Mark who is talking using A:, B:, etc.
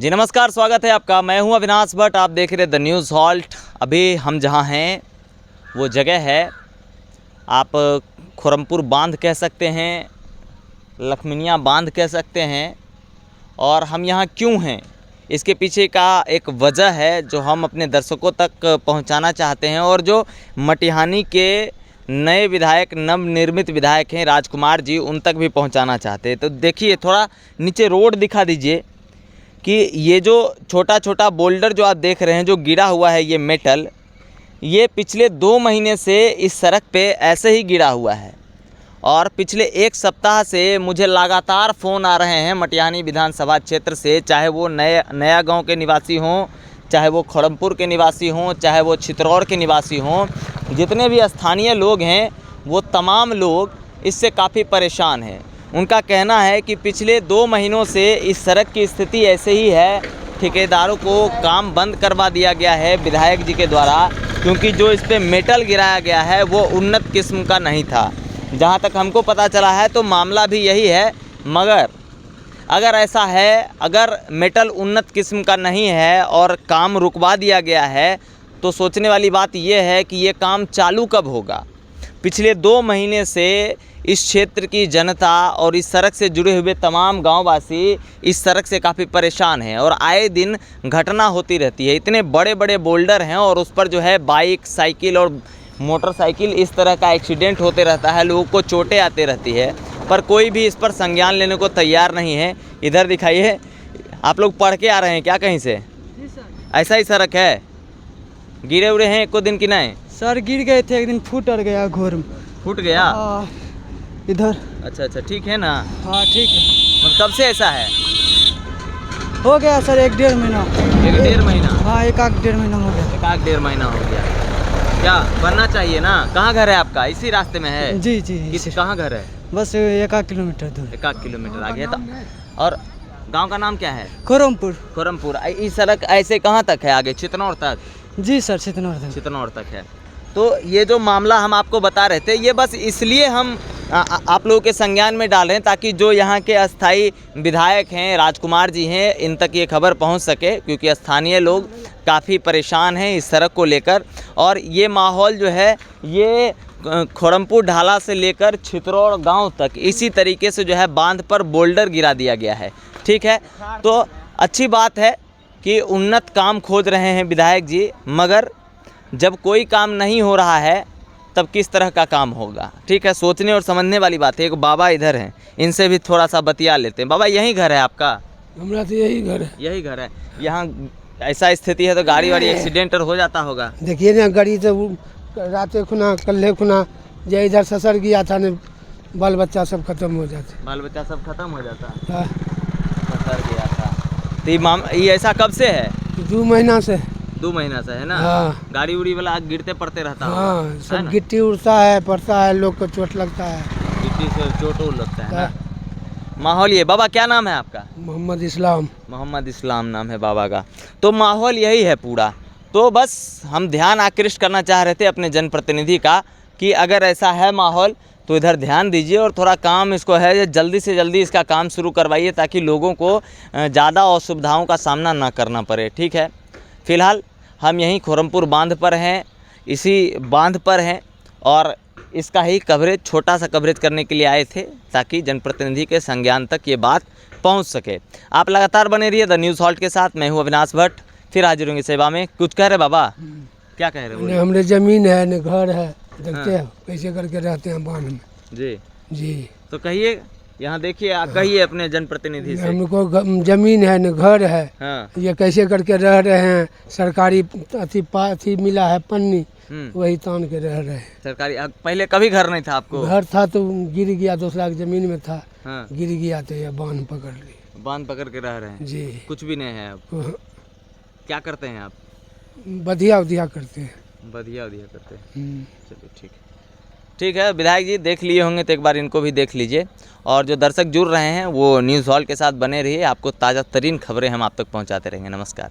A: जी नमस्कार, स्वागत है आपका। मैं हूं अविनाश भट्ट, आप देख रहे द न्यूज़ हॉल्ट। अभी हम जहां हैं वो जगह है, आप खुरमपुर बांध कह सकते हैं, लखमिनिया बांध कह सकते हैं। और हम यहां क्यों हैं, इसके पीछे का एक वजह है जो हम अपने दर्शकों तक पहुंचाना चाहते हैं और जो मटिहानी के नए विधायक, नवनिर्मित विधायक हैं राजकुमार जी, उन तक भी पहुंचाना चाहते हैं। तो देखिए, थोड़ा नीचे रोड दिखा दीजिए कि ये जो छोटा छोटा बोल्डर जो आप देख रहे हैं, जो गिरा हुआ है, ये मेटल, ये पिछले 2 महीने से इस सड़क पे ऐसे ही गिरा हुआ है। और पिछले 1 सप्ताह से मुझे लगातार फ़ोन आ रहे हैं मटिहानी विधानसभा क्षेत्र से, चाहे वो नया गांव के निवासी हों, चाहे वो खुरमपुर के निवासी हों, चाहे वो चित्रौड़ के निवासी हों, जितने भी स्थानीय लोग हैं वो तमाम लोग इससे काफ़ी परेशान हैं। उनका कहना है कि पिछले 2 महीनों से इस सड़क की स्थिति ऐसे ही है। ठेकेदारों को काम बंद करवा दिया गया है विधायक जी के द्वारा, क्योंकि जो इस पे मेटल गिराया गया है वो उन्नत किस्म का नहीं था। जहां तक हमको पता चला है तो मामला भी यही है। मगर अगर ऐसा है, अगर मेटल उन्नत किस्म का नहीं है और काम रुकवा दिया गया है, तो सोचने वाली बात यह है कि ये काम चालू कब होगा। पिछले 2 महीने से इस क्षेत्र की जनता और इस सड़क से जुड़े हुए तमाम गांववासी इस सड़क से काफ़ी परेशान हैं और आए दिन घटना होती रहती है। इतने बड़े बड़े बोल्डर हैं और उस पर जो है बाइक, साइकिल और मोटरसाइकिल, इस तरह का एक्सीडेंट होते रहता है, लोगों को चोटें आती रहती है, पर कोई भी इस पर संज्ञान लेने को तैयार नहीं है। इधर दिखाइए, आप लोग पढ़ के आ रहे हैं क्या कहीं से?
B: जी सर।
A: ऐसा ही सड़क है, गिरे उरे हैं एको दिन की नहीं?
B: सर गिर गए थे, एक दिन फूट गया, घोर में
A: फूट गया।
B: इधर।
A: अच्छा, ठीक है ना?
B: हाँ ठीक है।
A: मतलब कब से ऐसा है?
B: हो गया सर 1-1.5 महीना।
A: 1-1.5 महीना?
B: हाँ, 1-1.5 महीना हो गया।
A: 1-1.5 महीना हो गया। क्या बनना चाहिए ना? कहाँ घर है आपका? इसी रास्ते में है?
B: जी।
A: कहाँ घर है?
B: बस 1 किलोमीटर दूर।
A: 1 किलोमीटर आगे था। और गांव का नाम क्या है?
B: खुरमपुर।
A: इस सड़क ऐसे कहाँ तक है आगे? चितनौर तक?
B: जी सर, चितनौर
A: तक है। तो ये जो मामला हम आपको बता रहे थे, ये बस इसलिए हम आप लोगों के संज्ञान में डाल रहे हैं ताकि जो यहाँ के अस्थाई विधायक हैं राजकुमार जी हैं, इन तक ये खबर पहुँच सके, क्योंकि स्थानीय लोग काफ़ी परेशान हैं इस सड़क को लेकर। और ये माहौल जो है ये खुरमपुर ढाला से लेकर चित्रौड़ गांव तक इसी तरीके से जो है बांध पर बोल्डर गिरा दिया गया है। ठीक है, तो अच्छी बात है कि उन्नत काम खोज रहे हैं विधायक जी, मगर जब कोई काम नहीं हो रहा है तब किस तरह का काम होगा? ठीक है, सोचने और समझने वाली बात है। एक बाबा इधर हैं, इनसे भी थोड़ा सा बतिया लेते हैं। बाबा, यही घर है आपका?
C: हमारा तो यही घर है।
A: यही घर है। यहाँ ऐसा स्थिति है तो गाड़ी वाड़ी एक्सीडेंट हो जाता होगा।
C: देखिए ना, गाड़ी तो रात खुना कल खुना जो इधर ससर गया था न, बाल बच्चा सब खत्म हो जाते।
A: बाल बच्चा सब खत्म हो जाता?
C: हाँ।
A: ससर गया था। तो ये ऐसा कब से है?
C: 2 महीना से।
A: 2 महीना से है ना?
C: हाँ।
A: गाड़ी उड़ी वाला गिरते पड़ते रहता होगा।
C: हाँ, सब गिट्टी उड़ता है, पड़ता है, लोग को चोट लगता है।
A: गिट्टी से चोट लगता है ना? माहौल ये। बाबा, क्या नाम है आपका?
C: मोहम्मद इस्लाम
A: नाम है बाबा का। तो माहौल यही है पूरा। तो बस हम ध्यान आकृष्ट करना चाह रहे थे अपने जनप्रतिनिधि का कि अगर ऐसा है माहौल तो इधर ध्यान दीजिए और थोड़ा काम इसको है जल्दी से जल्दी इसका काम शुरू करवाइए, ताकि लोगों को ज़्यादा असुविधाओं का सामना ना करना पड़े। ठीक है, फ़िलहाल हम यहीं खुरमपुर बांध पर हैं, इसी बांध पर हैं और इसका ही कवरेज, छोटा सा कवरेज करने के लिए आए थे ताकि जनप्रतिनिधि के संज्ञान तक ये बात पहुंच सके। आप लगातार बने रहिए द न्यूज़ हॉल्ट के साथ। मैं हूं अविनाश भट्ट, फिर हाजिर होंगे सेवा में। कुछ कह रहे बाबा? क्या कह रहे?
C: न हमारे ज़मीन है न घर है, देखते हैं कैसे करके रहते हैं बांध में।
A: जी। तो कहिए, यहाँ देखिए, कहिए अपने जनप्रतिनिधि से।
C: हमको जमीन है न घर है।
A: हाँ।
C: ये कैसे करके रह रहे हैं? सरकारी अथी मिला है पन्नी, वही तान के रह रहे हैं।
A: सरकारी? पहले कभी घर नहीं था आपको?
C: घर था तो गिर गया, दूसरा की जमीन में था।
A: हाँ।
C: गिर गया तो ये बांध पकड़ ली।
A: बांध पकड़ के रह रहे हैं
C: जी।
A: कुछ भी नहीं है अब? क्या करते हैं आप?
C: बधिया उधिया करते हैं।
A: बधिया करते हैं। चलिए ठीक है। विधायक जी देख लिए होंगे तो एक बार इनको भी देख लीजिए, और जो दर्शक जुड़ रहे हैं वो न्यूज़ हॉल्ट के साथ बने रहिए। आपको ताज़ा तरीन खबरें हम आप तक पहुंचाते रहेंगे। नमस्कार।